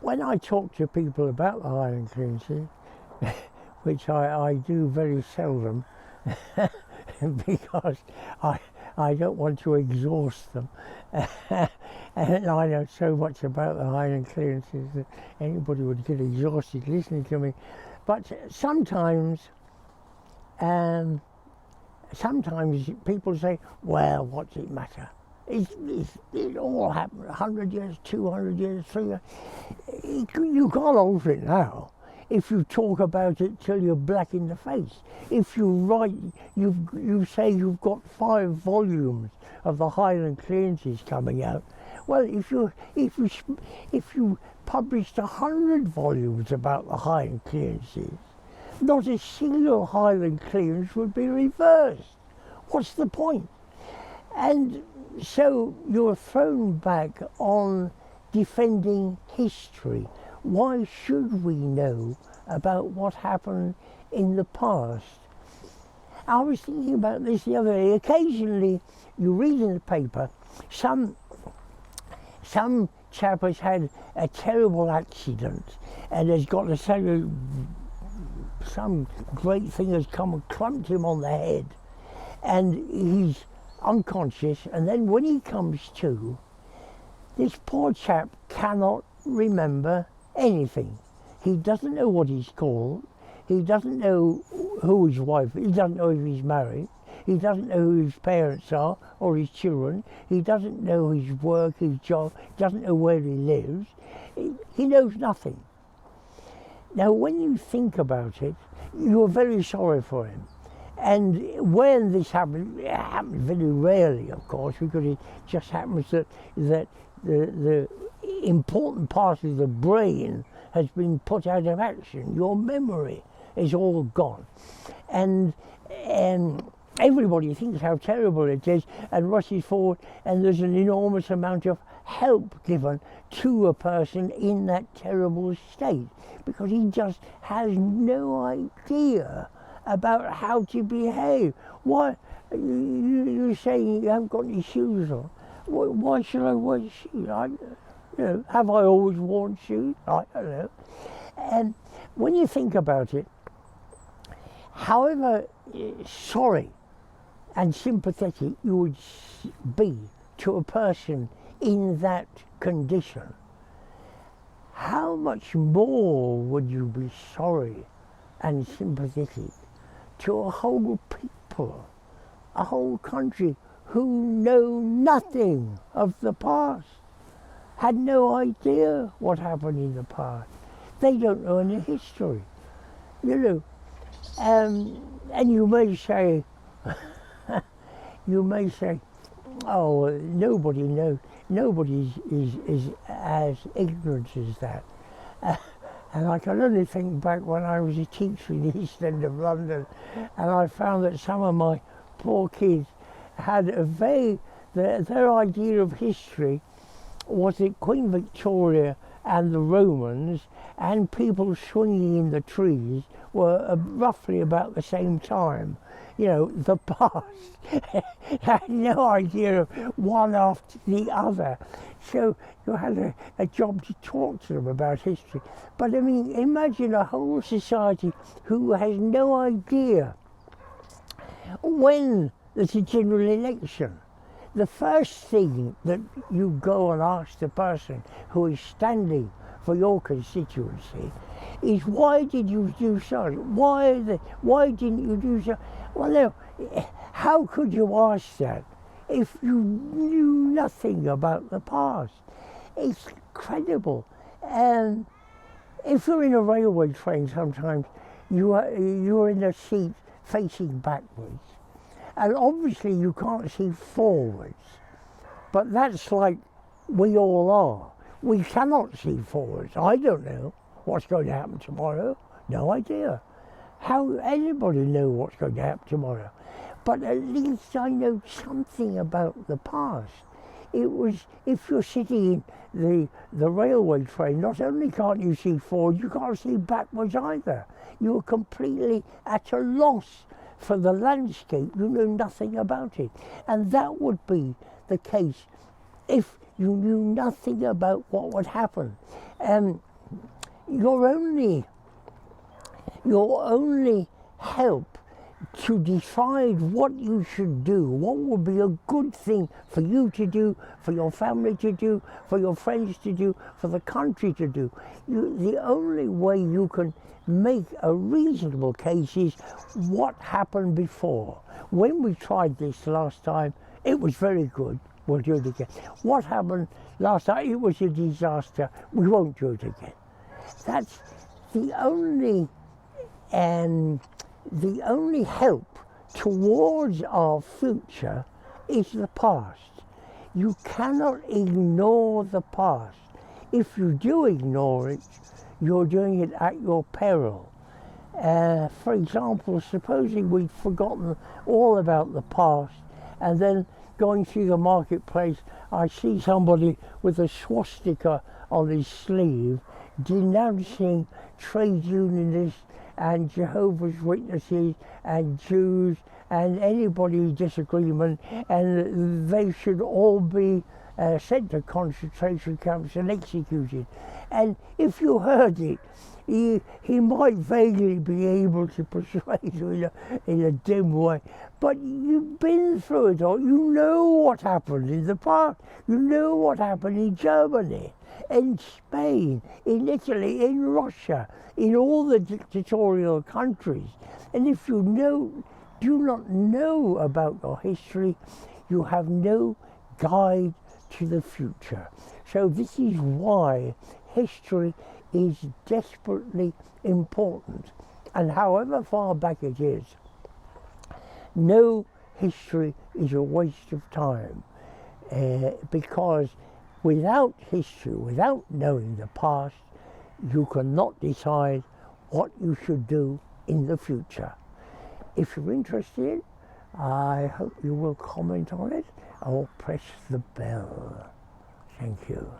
when I talk to people about the Highland clearances, which I do very seldom, because I don't want to exhaust them. And I know so much about the Highland clearances that anybody would get exhausted listening to me. But sometimes people say, well, what's it matter? It all happened 100 years, 200 years, 300 years. You can't alter it now. If you talk about it till you're black in the face, if you write, you say you've got 5 volumes of the Highland clearances coming out. Well, if you published 100 volumes about the Highland clearances, not a single Highland clearance would be reversed. What's the point? And so you're thrown back on defending history. Why should we know about what happened in the past? I was thinking about this the other day. Occasionally you read in the paper some chap has had a terrible accident and has got some great thing has come and clumped him on the head and he's unconscious, and then when he comes to, this poor chap cannot remember anything. He doesn't know what he's called, he doesn't know who his wife is, he doesn't know if he's married, he doesn't know who his parents are or his children, he doesn't know his work, his job, doesn't know where he lives, he knows nothing. Now when you think about it, you're very sorry for him. And when this happens, it happens very rarely, of course, because it just happens that the important part of the brain has been put out of action. Your memory is all gone. And everybody thinks how terrible it is and rushes forward, and there's an enormous amount of help given to a person in that terrible state, because he just has no idea about how to behave. Why, you're saying you haven't got any shoes on. Why should I wear shoes? Have I always worn shoes? I don't know. And when you think about it, however sorry and sympathetic you would be to a person in that condition, how much more would you be sorry and sympathetic to a whole people, a whole country who know nothing of the past, had no idea what happened in the past. They don't know any history, and you may say, oh, nobody knows, nobody is as ignorant as that. And I can only think back when I was a teacher in the East End of London, and I found that some of my poor kids had their idea of history was that Queen Victoria and the Romans and people swinging in the trees were roughly about the same time. The past. Had no idea of one after the other. So you had a job to talk to them about history. But I mean, imagine a whole society who has no idea when there's a general election. The first thing that you go and ask the person who is standing for your constituency is, why did you do so? Why didn't you do so? Well, no, how could you ask that if you knew nothing about the past? It's incredible. And if you're in a railway train, sometimes you're in a seat facing backwards, and obviously you can't see forwards. But that's like we all are. We cannot see forwards. I don't know what's going to happen tomorrow. No idea. How anybody know what's going to happen tomorrow? But at least I know something about the past. It was, if you're sitting in the railway train, not only can't you see forward, you can't see backwards either. You're completely at a loss for the landscape. You know nothing about it. And that would be the case if you knew nothing about what would happen. your only help to decide what you should do, what would be a good thing for you to do, for your family to do, for your friends to do, for the country to do. The only way you can make a reasonable case is what happened before. When we tried this last time, it was very good. We'll do it again. What happened last time? It was a disaster. We won't do it again. That's the only help towards our future is the past. You cannot ignore the past. If you do ignore it, you're doing it at your peril. For example, supposing we'd forgotten all about the past, and then going through the marketplace, I see somebody with a swastika on his sleeve denouncing trade unionists and Jehovah's Witnesses and Jews and anybody in disagreement, and they should all be sent to concentration camps and executed. And if you heard it, he might vaguely be able to persuade you in a dim way, but you've been through it all. You know what happened in the past. You know what happened in Germany, in Spain, in Italy, in Russia, in all the dictatorial countries. And if you do not know about your history, you have no guide to the future. So this is why history is desperately important. And however far back it is, no history is a waste of time, because without history, without knowing the past, you cannot decide what you should do in the future. If you're interested, I hope you will comment on it or press the bell. Thank you.